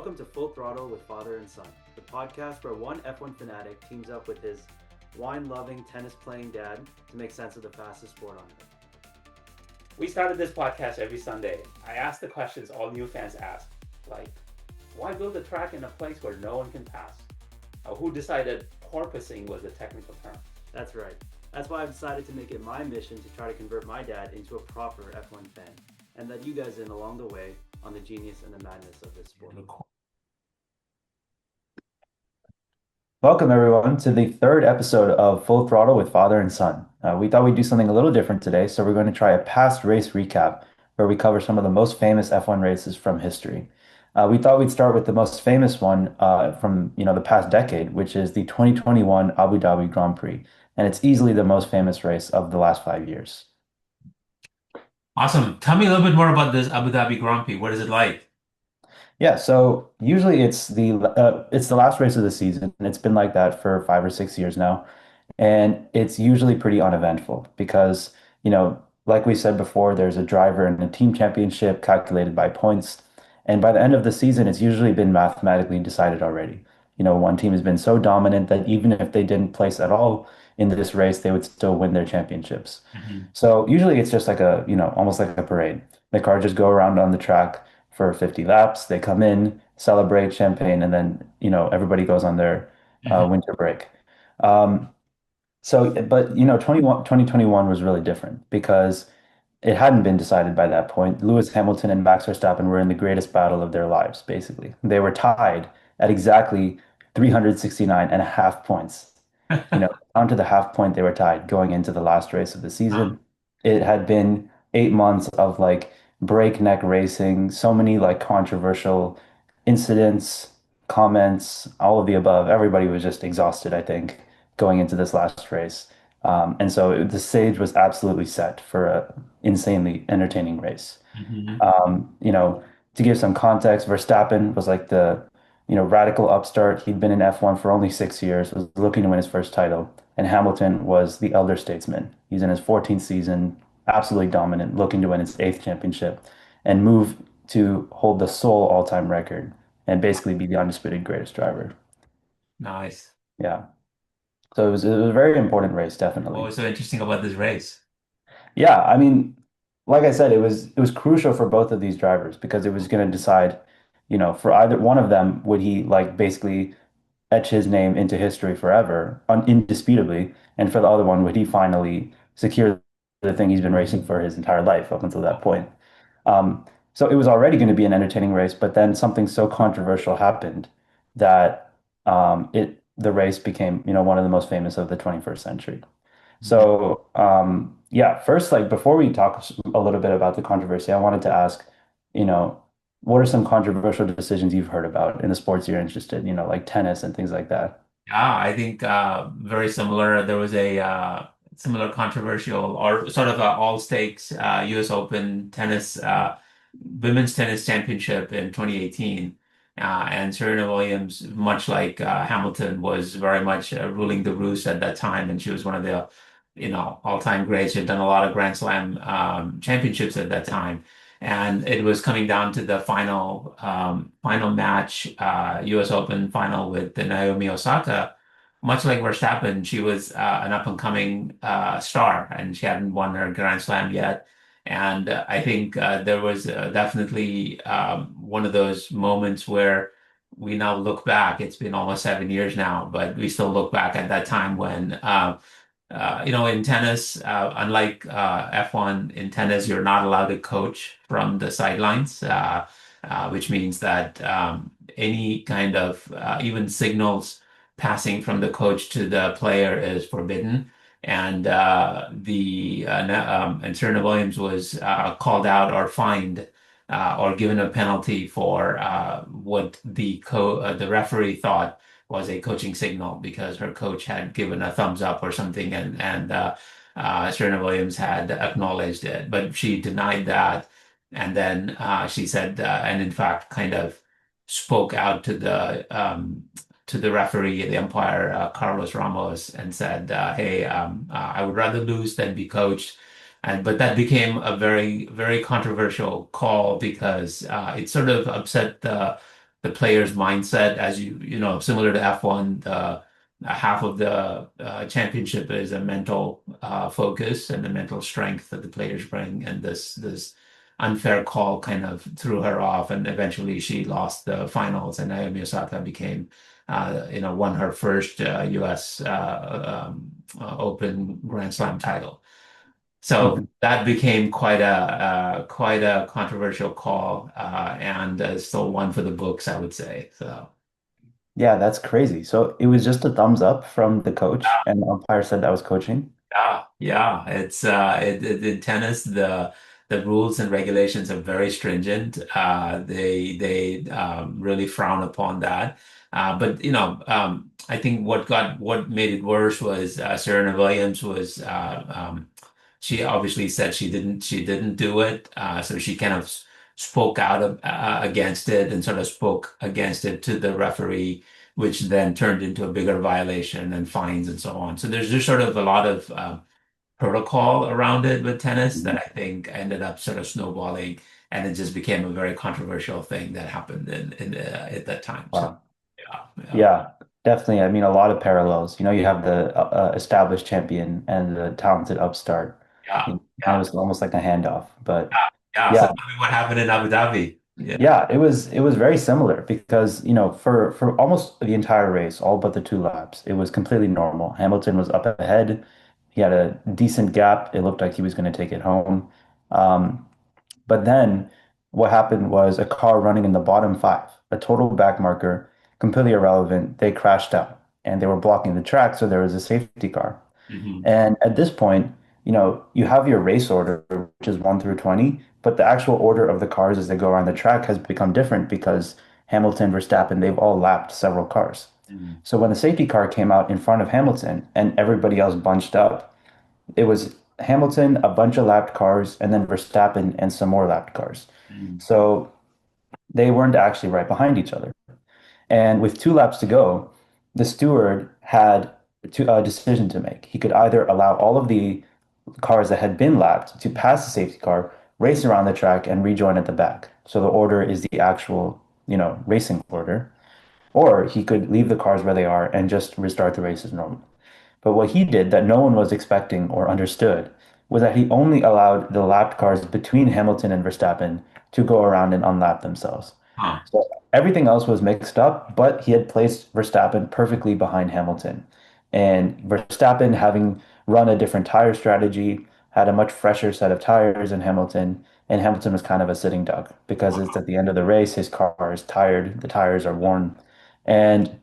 Welcome to Full Throttle with Father and Son, the podcast where one F1 fanatic teams up with his wine-loving, tennis-playing dad to make sense of the fastest sport on earth. We started this podcast every Sunday. I ask the questions all new fans ask, like, why build a track in a place where no one can pass? Who decided porpoising was a technical term? That's right. That's why I've decided to make it my mission to try to convert my dad into a proper F1 fan, and let you guys in along the way on the genius and the madness of this sport. Welcome, everyone, to the third episode of Full Throttle with Father and Son. We thought we'd do something a little different today, so we're going to try a past race recap where we cover some of the most famous F1 races from history. We thought we'd start with the most famous one from the past decade, which is the 2021 Abu Dhabi Grand Prix, and it's easily the most famous race of the last 5 years. Awesome. Tell me a little bit more about this Abu Dhabi Grand Prix. What is it like? Yeah, so usually it's the last race of the season, and it's been like that for 5 or 6 years now. And it's usually pretty uneventful because, like we said before, there's a driver and a team championship calculated by points. And by the end of the season, it's usually been mathematically decided already. One team has been so dominant that even if they didn't place at all in this race, they would still win their championships. Mhm. So usually it's just like almost like a parade. The cars just go around on the track for 50 laps. They come in, celebrate champagne, and then, everybody goes on their Mhm. winter break. Um, but 2021 was really different because it hadn't been decided by that point. Lewis Hamilton and Max Verstappen were in the greatest battle of their lives, basically. They were tied at exactly 369 and a half points. Down to the half point, they were tied going into the last race of the Wow. season. It had been 8 months of like breakneck racing, so many like controversial incidents, comments, all of the above. Everybody was just exhausted, I think, going into this last race. And so the stage was absolutely set for a insanely entertaining race. Mhm. Um, you know, to give some context, Verstappen was like the radical upstart. He'd been in F1 for only 6 years, was looking to win his first title. And Hamilton was the elder statesman. He's in his 14th season, absolutely dominant, looking to win his eighth championship and move to hold the sole all-time record and basically be the undisputed greatest driver. Nice. Yeah. So it was a very important race, What definitely. was so interesting about this race? Yeah, I mean, like I said, it was crucial for both of these drivers because it was going to decide, for either one of them, would he like basically etch his name into history forever, indisputably, and for the other one, would he finally secure the thing he's been racing for his entire life up until that point? Um, so it was already going to be an entertaining race, but then something so controversial happened that the race became, one of the most famous of the 21st century. Mhm. So, yeah, first, like before we talk a little bit about the controversy, I wanted to ask, you know, what are some controversial decisions you've heard about in the sports you're interested, like tennis and things like that? Yeah, I think very similar. There was a similar controversial or sort of a all stakes US Open tennis women's tennis championship in 2018. And Serena Williams, much like Hamilton, was very much ruling the roost at that time, and she was one of the all-time greats. She had done a lot of Grand Slam championships at that time. And it was coming down to the final match, U.S. Open final with the Naomi Osaka. Much like Verstappen, she was an up-and-coming star, and she hadn't won her Grand Slam yet. And I think there was definitely one of those moments where we now look back. It's been almost 7 years now, but we still look back at that time when in tennis, unlike F1, in tennis, you're not allowed to coach from the sidelines, which means that any kind of even signals passing from the coach to the player is forbidden. And and Serena Williams was called out or fined or given a penalty for what the referee thought was a coaching signal because her coach had given a thumbs up or something, and Serena Williams had acknowledged it, but she denied that, and then she said, and in fact, kind of spoke out to the referee, the umpire, Carlos Ramos, and said, "Hey, I would rather lose than be coached." And but that became a very, very controversial call because it sort of upset the the player's mindset, as similar to F1, half of the championship is a mental focus and the mental strength that the players bring, and this unfair call kind of threw her off, and eventually she lost the finals, and Naomi Osaka won her first U.S. Open Grand Slam title. So Mhm. that became quite a controversial call, and still one for the books, I would say. So Yeah, that's crazy. So it was just a thumbs up from the coach, and the umpire said that was coaching. yeah, yeah, it's in tennis the rules and regulations are very stringent. They really frown upon that. But I think what made it worse was Serena Williams was she obviously said she didn't do it. So she kind of spoke out against it and sort of spoke against it to the referee, which then turned into a bigger violation and fines and so on. So there's just sort of a lot of protocol around it with tennis that Mhm. I think ended up sort of snowballing, and it just became a very controversial thing that happened at that time. So Wow. yeah, yeah, Yeah, definitely. I mean, a lot of parallels. You have the established champion and the talented upstart. yeah, Kind of yeah, was almost like a handoff. But yeah. So yeah, tell me what happened in Abu Dhabi. Yeah. yeah, it was very similar because, for almost the entire race, all but the two laps, it was completely normal. Hamilton was up ahead. He had a decent gap. It looked like he was going to take it home. Um, But then what happened was a car running in the bottom five, a total back marker, completely irrelevant. They crashed out and they were blocking the track, so there was a safety car. Hmm. And at this point, you have your race order, which is 1 through 20, but the actual order of the cars as they go around the track has become different because Hamilton, Verstappen, they've all lapped several cars. Hmm. So when the safety car came out in front of Hamilton and everybody else bunched up, it was Hamilton, a bunch of lapped cars, and then Verstappen and some more lapped cars. Hmm. So they weren't actually right behind each other. And with 2 laps to go, the steward had a decision to make. He could either allow all of the cars that had been lapped to pass the safety car, race around the track, and rejoin at the back. So the order is the actual, racing order. Or he could leave the cars where they are and just restart the race as normal. But what he did that no one was expecting or understood was that he only allowed the lapped cars between Hamilton and Verstappen to go around and unlap themselves. Huh. So everything else was mixed up, but he had placed Verstappen perfectly behind Hamilton. And Verstappen, having run a different tire strategy, had a much fresher set of tires than Hamilton. And Hamilton was kind of a sitting duck because it's at the end of the race, his car is tired, the tires are worn. And,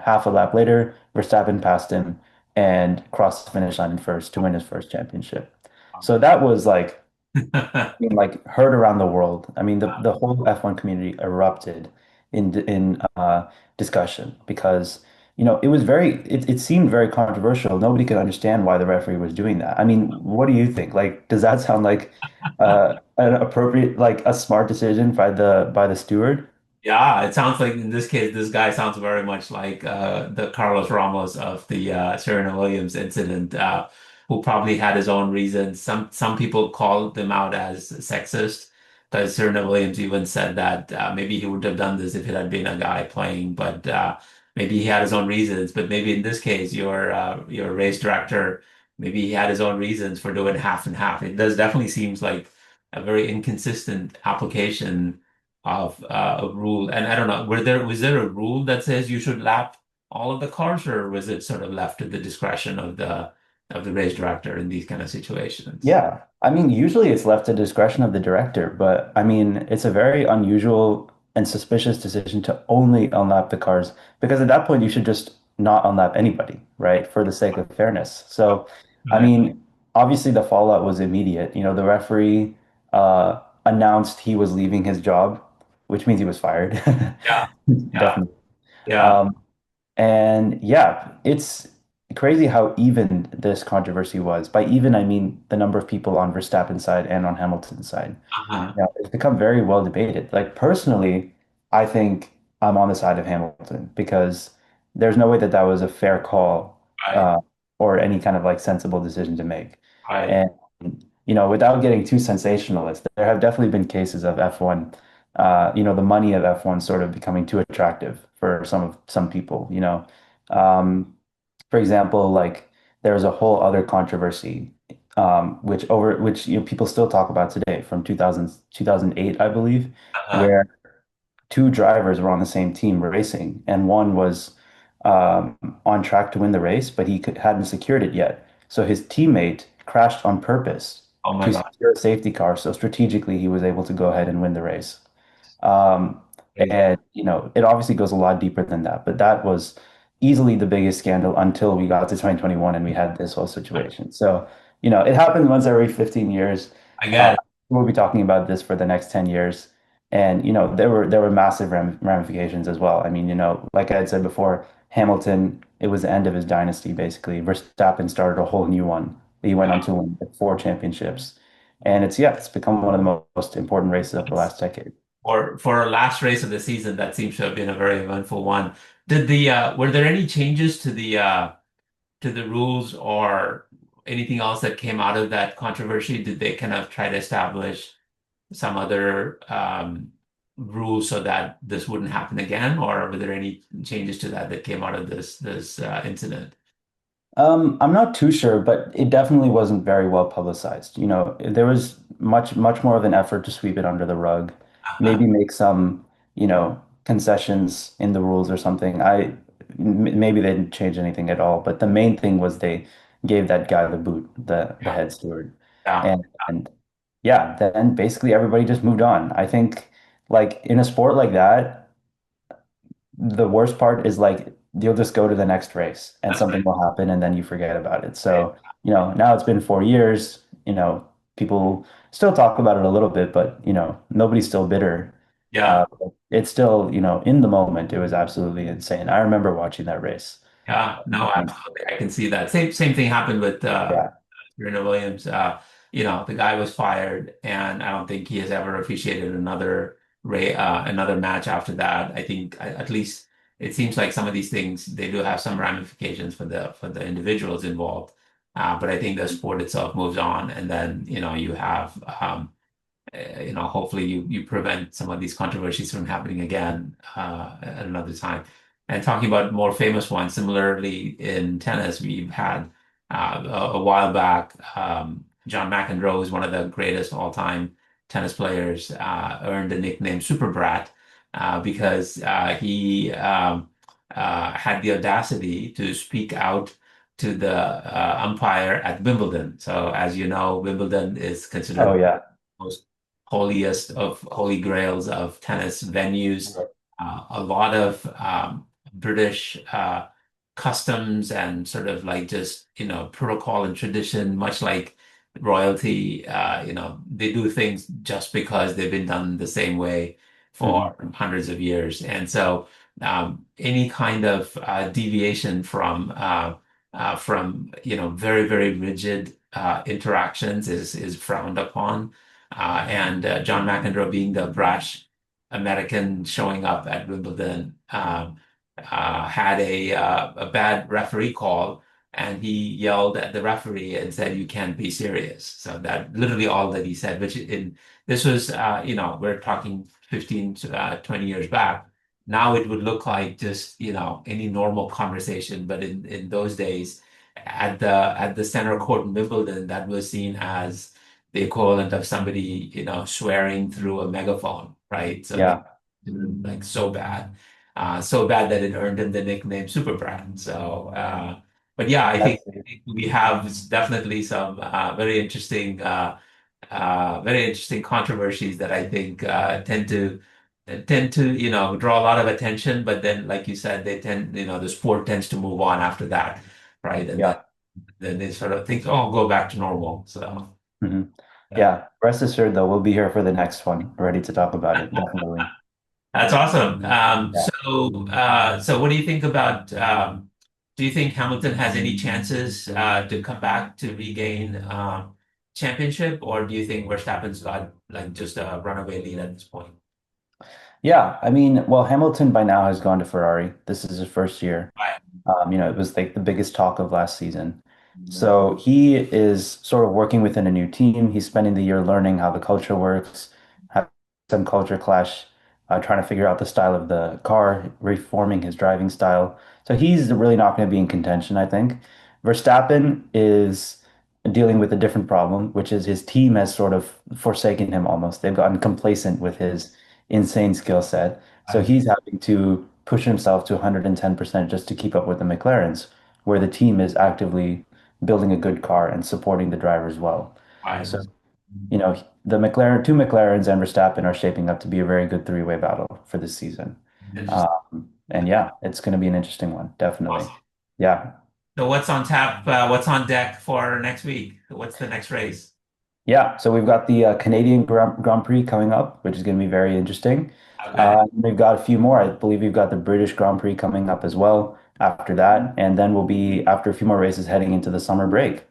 half a lap later, Verstappen passed him and crossed the finish line in first to win his first championship. So that was heard around the world. I mean, the whole F1 community erupted in discussion because, it seemed very controversial. Nobody could understand why the referee was doing that. I mean, what do you think? Like, does that sound like an appropriate, like a smart decision by the steward? Yeah, it sounds like in this case, this guy sounds very much like the Carlos Ramos of the Serena Williams incident, who probably had his own reasons. Some people called him out as sexist because Serena Williams even said that maybe he would have done this if it had been a guy playing, but maybe he had his own reasons. But maybe in this case, your race director, maybe he had his own reasons for doing half and half. It does definitely seems like a very inconsistent application of a rule. And I don't know, was there a rule that says you should lap all of the cars, or was it sort of left to the discretion of the race director in these kind of situations? Yeah. I mean, usually it's left to discretion of the director, but I mean, it's a very unusual and suspicious decision to only unlap the cars because at that point you should just not unlap anybody, right? For the sake of fairness. So, I Right. mean, obviously the fallout was immediate. The referee announced he was leaving his job, which means he was fired. Yeah, yeah, Definitely. yeah. Um, and yeah, it's crazy how even this controversy was. By even, I mean the number of people on Verstappen's side and on Hamilton's side. Uh-huh. It's become very well debated. Like personally, I think I'm on the side of Hamilton because there's no way that that was a fair call Right, uh, or any kind of like sensible decision to make. right. And without getting too sensationalist, there have definitely been cases of F1 the money of F1 sort of becoming too attractive for some people, Um, for example, like there was a whole other controversy, which people still talk about today from 2008, I believe, Uh-huh. where two drivers were on the same team racing, and one was on track to win the race, but hadn't secured it yet. So his teammate crashed on purpose Oh my to God. secure a safety car. So strategically, he was able to go ahead and win the race. Um, Crazy. and it obviously goes a lot deeper than that, but that was easily the biggest scandal until we got to 2021 and we had this whole situation. So, it happens once every 15 years. I Uh, get it. we'll be talking about this for the next 10 years. And, there were massive ramifications as well. I mean, like I had said before, Hamilton, it was the end of his dynasty, basically. Verstappen started a whole new one. He went on Yeah. to win four championships. And it's become one of the most important races of the That's- last decade. for our last race of the season, that seems to have been a very eventful one. Were there any changes to the rules or anything else that came out of that controversy? Did they kind of try to establish some other rules so that this wouldn't happen again, or were there any changes to that came out of this incident? I'm not too sure, but it definitely wasn't very well publicized. There was much more of an effort to sweep it under the rug, Uh-huh. maybe make some, concessions in the rules or something. Maybe they didn't change anything at all, but the main thing was they gave that guy the boot, the Yeah, head steward. yeah, And yeah, then basically everybody just moved on. I think like in a sport like that, the worst part is like you'll just go to the next race and that's something right. will happen and then you forget about it. Right. So, now it's been 4 years, people still talk about it a little bit, but nobody's still bitter. Yeah. It's still, in the moment, it was absolutely insane. I remember watching that race. Yeah, no, And absolutely. I can see that. Same thing happened with yeah, Serena Williams. The guy was fired, and I don't think he has ever officiated another match after that. I think at least it seems like some of these things they do have some ramifications for the individuals involved. But I think the sport itself moves on, and then you have hopefully you prevent some of these controversies from happening again at another time. And talking about more famous ones, similarly in tennis, we've had a while back, John McEnroe is one of the greatest all-time tennis players, earned the nickname Super Brat because he had the audacity to speak out to the umpire at Wimbledon. So, as you know, Wimbledon is oh considered yeah. most holiest of holy grails of tennis venues. A lot of British customs and sort of like just, protocol and tradition, much like royalty, they do things just because they've been done the same way Mhm. for hundreds of years. And so any kind of deviation from, very, very rigid interactions is frowned upon. And John McEnroe being the brash American showing up at Wimbledon had a bad referee call, and he yelled at the referee and said, "You can't be serious." So that literally all that he said. Which in this was, we're talking 15 to 20 years back. Now it would look like just any normal conversation, but in those days, at the center court in Wimbledon, that was seen as the equivalent of somebody, swearing through a megaphone, right? So they Yeah, like so bad that it earned him the nickname Super Brand. So, but yeah, that's we have definitely some very interesting controversies that I think tend to draw a lot of attention. But then, like you said, the sport tends to move on after that, right? And then yeah. then they sort of think, oh, go back to normal. So. Mhm. Yeah. Yeah. Rest assured though, we'll be here for the next one, ready to talk about it. Definitely. That's awesome. Yeah. So what do you think about, do you think Hamilton has any chances to come back to regain championship, or do you think Verstappen's got like just a runaway lead at this point? Yeah, I mean, well, Hamilton by now has gone to Ferrari. This is his first year. Right. It was like the biggest talk of last season. So he is sort of working within a new team. He's spending the year learning how the culture works, some culture clash, trying to figure out the style of the car, reforming his driving style. So he's really not going to be in contention, I think. Verstappen is dealing with a different problem, which is his team has sort of forsaken him almost. They've gotten complacent with his insane skill set. So I, he's having to push himself to 110% just to keep up with the McLarens, where the team is actively building a good car and supporting the drivers well. I, So, the two McLarens and Verstappen are shaping up to be a very good three-way battle for this season. Interesting. And yeah, it's going to be an interesting one, definitely. Awesome. Yeah. So what's on tap? What's on deck for next week? What's the next race? Yeah, so we've got the Canadian Grand Prix coming up, which is going to be very interesting. Okay. We've got a few more. I believe we've got the British Grand Prix coming up as well after that. And then we'll be, after a few more races, heading into the summer break,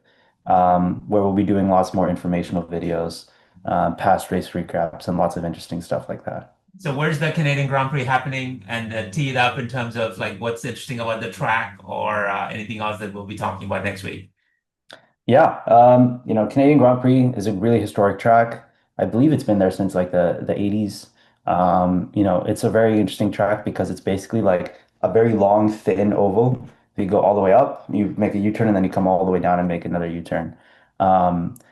where we'll be doing lots more informational videos, past race recaps, and lots of interesting stuff like that. So where's the Canadian Grand Prix happening? And tee it up in terms of like what's interesting about the track or anything else that we'll be talking about next week. Yeah, Canadian Grand Prix is a really historic track. I believe it's been there since like the 80s. It's a very interesting track because it's basically like a very long, thin oval. You go all the way up, you make a U-turn, and then you come all the way down and make another U-turn.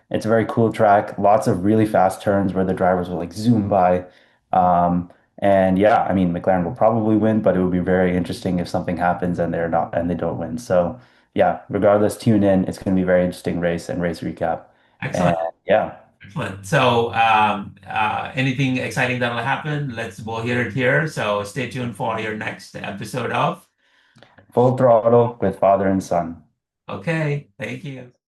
It's a very cool track. Lots of really fast turns where the drivers will like zoom by. And yeah, I mean, McLaren will probably win, but it would be very interesting if something happens and they're not and they don't win. So yeah, regardless, tune in. It's going to be a very interesting race and race recap. And Excellent. yeah, Excellent. So anything exciting that'll happen, we'll hear it here. So stay tuned for your next episode of. full throttle with father and son. Okay. Thank you.